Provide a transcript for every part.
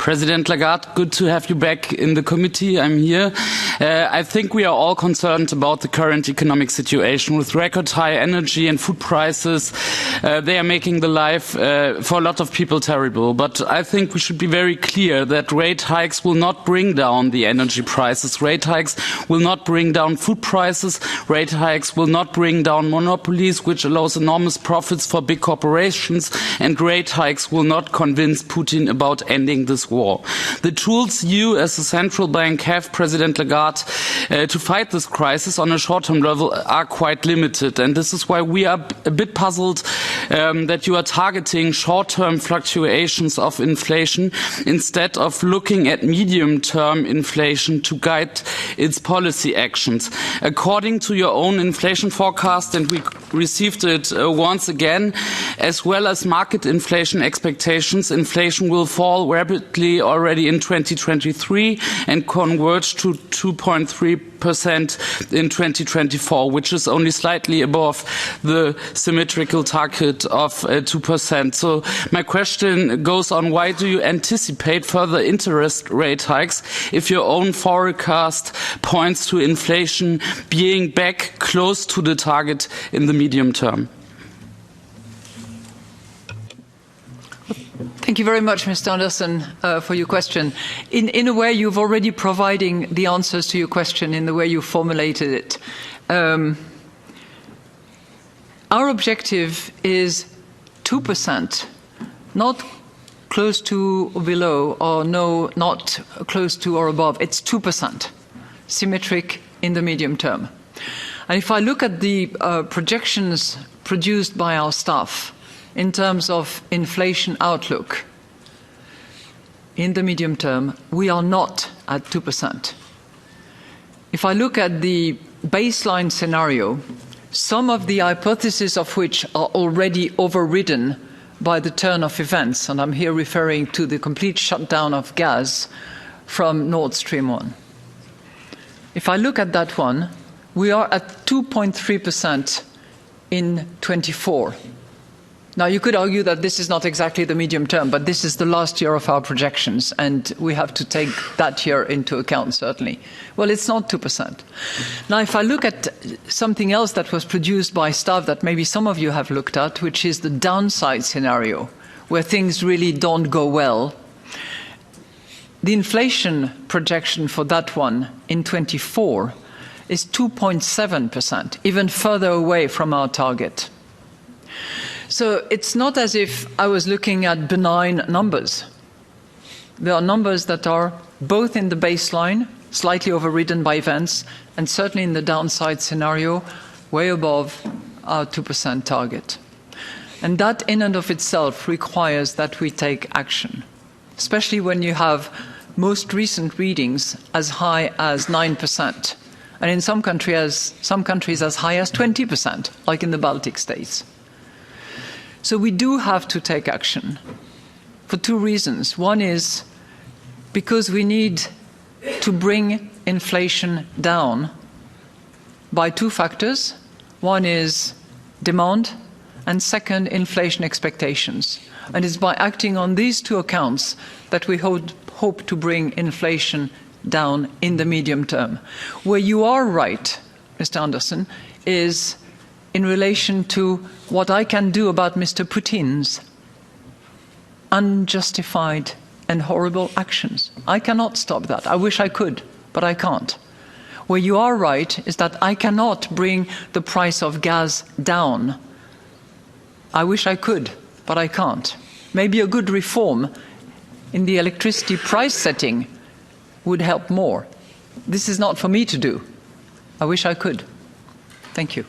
President Lagarde, good to have you back in the committee. I'm here. I think we are all concerned about the current economic situation with record high energy and food prices. They are making the life for a lot of people terrible. But I think we should be very clear that rate hikes will not bring down the energy prices. Rate hikes will not bring down food prices. Rate hikes will not bring down monopolies, which allows enormous profits for big corporations. And rate hikes will not convince Putin about ending this war. The tools you as a central bank have, President Lagarde, to fight this crisis on a short-term level are quite limited. And this is why we are a bit puzzled that you are targeting short-term fluctuations of inflation instead of looking at medium-term inflation to guide its policy actions. According to your own inflation forecast, and we received it once again, as well as market inflation expectations, inflation will fall rapidly already in 2023 and converge to 2.3% in 2024, which is only slightly above the symmetrical target of 2%. So my question goes on, why do you anticipate further interest rate hikes if your own forecast points to inflation being back close to the target in the medium term? Thank you very much, Mr. Andresen, for your question. In a way, you've already providing the answers to your question in the way you formulated it. Our objective is 2%, not close to or below, or no, not close to or above. It's 2%, symmetric in the medium term. And if I look at the projections produced by our staff, in terms of inflation outlook, in the medium term, we are not at 2%. If I look at the baseline scenario, some of the hypotheses of which are already overridden by the turn of events, and I'm here referring to the complete shutdown of gas from Nord Stream 1. If I look at that one, we are at 2.3% in 24. Now, you could argue that this is not exactly the medium term, but this is the last year of our projections, and we have to take that year into account, certainly. Well, it's not 2%. Now, if I look at something else that was produced by staff that maybe some of you have looked at, which is the downside scenario, where things really don't go well, the inflation projection for that one in 24 is 2.7%, even further away from our target. So it's not as if I was looking at benign numbers. There are numbers that are both in the baseline, slightly overridden by events, and certainly in the downside scenario, way above our 2% target. And that in and of itself requires that we take action, especially when you have most recent readings as high as 9%, and in some countries as high as 20%, like in the Baltic states. So we do have to take action for two reasons. One is because we need to bring inflation down by two factors. One is demand, and second, inflation expectations. And it's by acting on these two accounts that we hope to bring inflation down in the medium term. Where you are right, Mr. Andresen, is in relation to what I can do about Mr. Putin's unjustified and horrible actions. I cannot stop that. I wish I could, but I can't. Where you are right is that I cannot bring the price of gas down. I wish I could, but I can't. Maybe a good reform in the electricity price setting would help more. This is not for me to do. I wish I could. Thank you.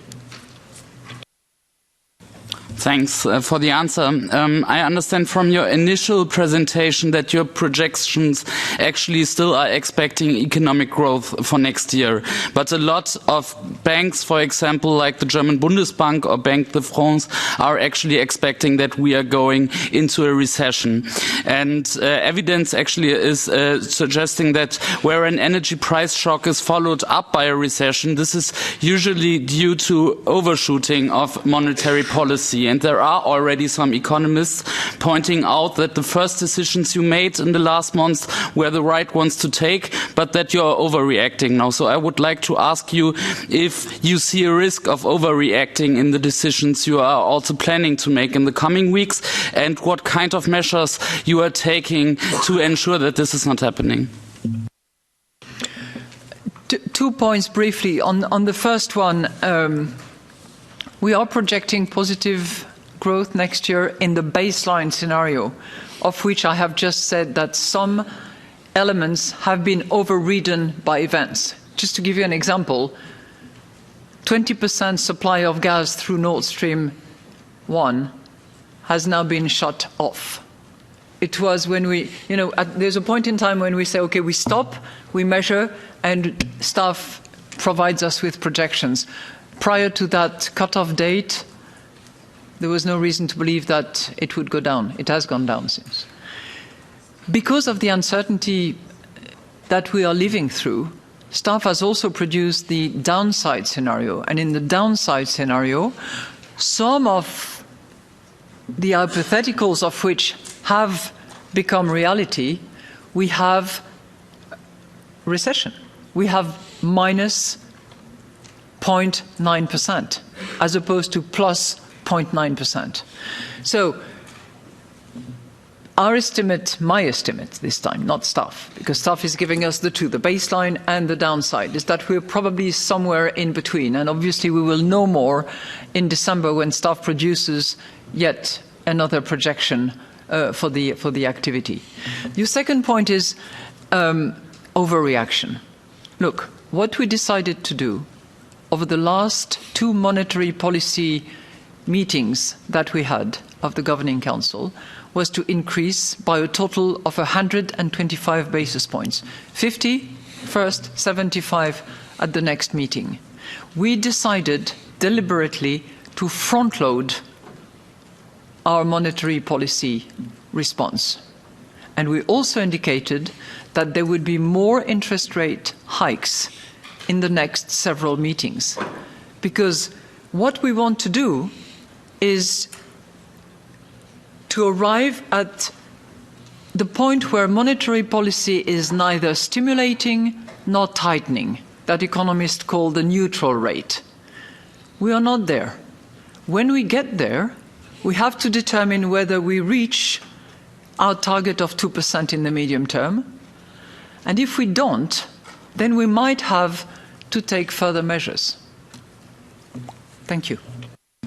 Thanks for the answer. I understand from your initial presentation that your projections actually still are expecting economic growth for next year. But a lot of banks, for example, like the German Bundesbank or Banque de France, are actually expecting that we are going into a recession. And evidence actually is suggesting that where an energy price shock is followed up by a recession, this is usually due to overshooting of monetary policy. And there are already some economists pointing out that the first decisions you made in the last months were the right ones to take, but that you're overreacting now. So I would like to ask you if you see a risk of overreacting in the decisions you are also planning to make in the coming weeks, and what kind of measures you are taking to ensure that this is not happening. 2 points briefly. On the first one, we are projecting positive growth next year in the baseline scenario, of which I have just said that some elements have been overridden by events. Just to give you an example, 20% supply of gas through Nord Stream 1 has now been shut off. It was when we, there's a point in time when we say, okay, we stop, we measure, and staff provides us with projections. Prior to that cut-off date, there was no reason to believe that it would go down. It has gone down since. Because of the uncertainty that we are living through, staff has also produced the downside scenario. And in the downside scenario, some of the hypotheticals of which have become reality, we have recession. We have minus 0.9% as opposed to plus 0.9%. So our estimate, my estimate this time, not staff, because staff is giving us the two, the baseline and the downside, is that we're probably somewhere in between. And obviously we will know more in December when staff produces yet another projection for the activity. Your second point is overreaction. Look, what we decided to do over the last 2 monetary policy meetings that we had of the Governing Council was to increase by a total of 125 basis points. 50 first, 75 at the next meeting. We decided deliberately to front-load our monetary policy response. And we also indicated that there would be more interest rate hikes in the next several meetings. Because what we want to do is to arrive at the point where monetary policy is neither stimulating nor tightening, that economists call the neutral rate. We are not there. When we get there, we have to determine whether we reach our target of 2% in the medium term. And if we don't, then we might have to take further measures. Thank you.